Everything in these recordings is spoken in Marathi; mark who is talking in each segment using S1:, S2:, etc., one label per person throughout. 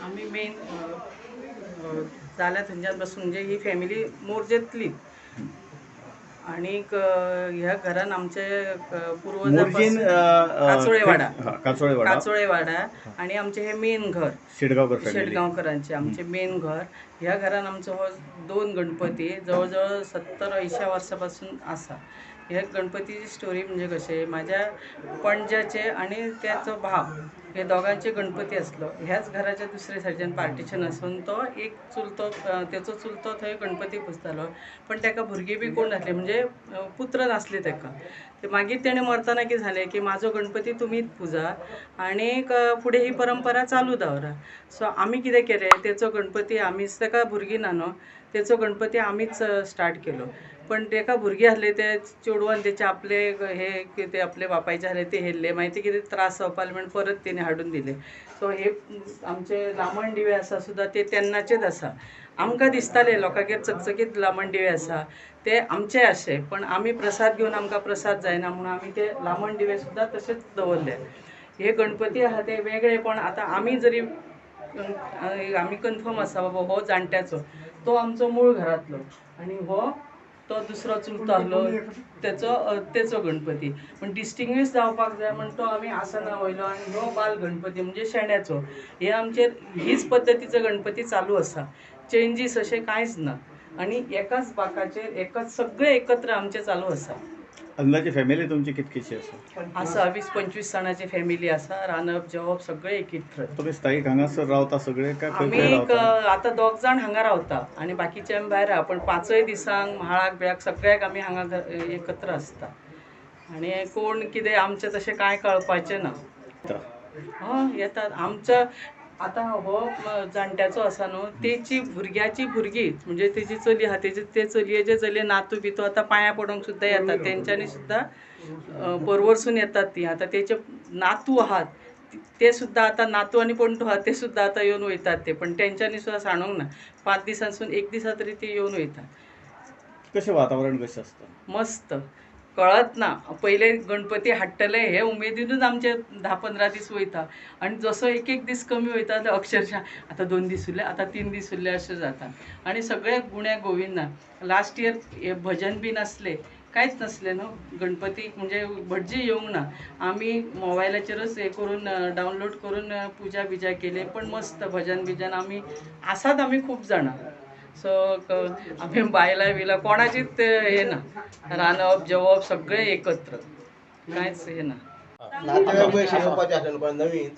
S1: आम्ही मेन जाल्या थंयच्यान पासून म्हणजे ही फॅमिली मोरजेतली आणीक ह्या घरान आमचे
S2: मोरजीन
S1: पूर्वजापासून काचोळेवाडा
S2: काचोळेवाडा
S1: काचोळेवाडा आणि आमचे हे मेन घर
S2: शेडगावकर फॅमिली.
S1: शेटगांवकरांचे आमचे मेन घर. ह्या घरान आमचो हो 2 गणपती जवळजवळ 70-80 वर्सां आसा. हे गणपतीची स्टोरी म्हणजे कशें म्हाज्या पणज्याचे आणि त्याचो भाव हे दोगांचे गणपती आसलो. ह्याच घराच्या दुसरे सायडीन पार्टिशन आसून तो एक चुलतो तेचो चुलतो थंय गणपती पुजतालो. पण ताका भुरगीं बी कोण नासली म्हणजे पुत्र नासले ताका. ते मागीर तेणें मरतना कितें जालें की म्हाजो गणपती तुमीच पुजा आणीक फुडें ही परंपरा चालू दवरा. सो आमी कितें केलें तेचो गणपती आमीच ताका भुरगीं ना न्हू तेचो गणपती आमीच स्टार्ट केलो. पण ताका भुरगीं आसले ते चेडवान तेचे आपले हे कितें आपले बापायचे आसले ते हेल्ले मागीर ते कितें त्रास जावपाक लागले म्हणून परत तेणें हाडून दिले. सो हे आमचे लामण दिवे आसा सुद्दां ते तेन्नाचेच आसा. आमकां दिसताले लोकांगेर चकचकीत लामण दिवे आसा ते आमचे अशे पण आमी प्रसाद घेवन आमकां प्रसाद जायना म्हणून आमी ते लामण दिवे सुद्दां तशेंच दवरले. हे गणपती आहा ते वेगळे पण आतां आमी जरी आमी कन्फर्म आसा बाबा हो जाणट्याचो तो आमचो मूळ घरांतलो आनी हो तो दुसरो चुलतो आहलो तेचो गणपती. पण डिस्टिंग्वीश जावपाक जाय म्हण तो आमी आसना वयलो आनी हो बाल गणपती म्हणजे शेण्याचो. हे आमचेर हीच पद्दतीचो गणपती चालू आसा. चेंजीस अशें कांयच ना आनी एकाच बाकाचेर एकाच सगळे एकत्र आमचे चालू आसा.
S2: अंदाजे फॅमिली तुमची कितकीशी
S1: आसा 20-25 जाणांची फॅमिली आसा. रांदप जेवप सगळे एकत्र.
S2: तुम्ही स्थायीक हांगासर रावता सगळे काय खंय
S1: आमी
S2: खंय रावता?
S1: आतां 2 जाण हांगा रावता आनी बाकीचे आमी भायर आहा. पण 5 दिसांक म्हाळाक बिळाक सगळ्याक आमी हांगा एकत्र आसता आनी कोण कितें आमचें तशें कांय कळपाचें ना. हय येतात. आमचो आतां हो जाणट्याचो आसा न्हू तेची भुरग्याची भुरगीं म्हणजे तेजी चली आहा ते चलयेचे चलये नातू बितू आतां पांयां पडोंक सुद्दां येतात. तेंच्यांनी सुद्दां परवरसून येतात तीं. आतां तेचे नातू आहात ते सुद्दां आतां नातू आनी पणटू आहात ते सुद्दां आतां येवन वयतात ते पण तेंच्यांनी सुद्दां सांडूंक ना. 5 दिसांसून 1 दिसा तरी ते येवन वयतात.
S2: कशें वातावरण कशें आसता?
S1: मस्त कळत ना. पयले गणपती हाडटले हे उमेदीनूच आमचे 10-15 दीस वयता आनी जसो एक दीस कमी वयता तो अक्षरशः आतां 2 दीस उरले आतां 3 दीस उरले अशें जाता. आनी सगळे गुण्या गोविंदा. लास्ट इयर हे भजन बी नासले कांयच नासलें न्हू गणपतीक म्हणजे भटजी येवंक ना. आमी मोबायलाचेरच हे करून डावनलोड करून पुजा बिजा केली पण मस्त भजन बिजन आमी आसात आमी खूब जाणां. सो आमी बायलां बियलां कोणाचीच हे ना. रांदप जेवप सगळे एकत्र कांयच हे ना.
S3: नातेवाईक पयशे येवपाचे आसले पण नवीन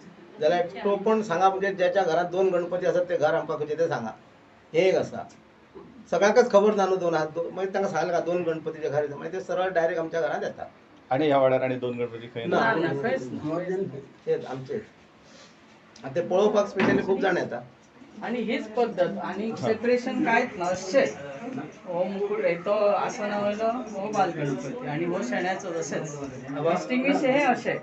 S3: जाल्यार तो पण सांगा म्हणजे ज्याच्या घरात 2 गणपती आसात ते घर आमकां खंयचे ते सांगा. हे एक आसा. सगळ्यांकच खबर ना न्हू 2 आहात मागीर तांकां सांगलें 2 गणपतीचे घर येता मागीर ते सरळ डायरेक्ट आमच्या घरांत येता.
S2: आणि ह्या वाड्यार आणि 2 गणपती खंय
S1: ना
S2: ना?
S1: ना खंयच ना.
S3: तेच आमचेच. आनी ते पळोवपाक स्पेशली खूब जाण येता.
S1: आणि हीच पद्धत आणि सेपरेशन कांयच ना अशेंच. हो मुकुट तो आसना वयलो हो बाल गणपती आणि हो शेण्याचो तशेंच. डिस्टिंग्वीश हे अशें.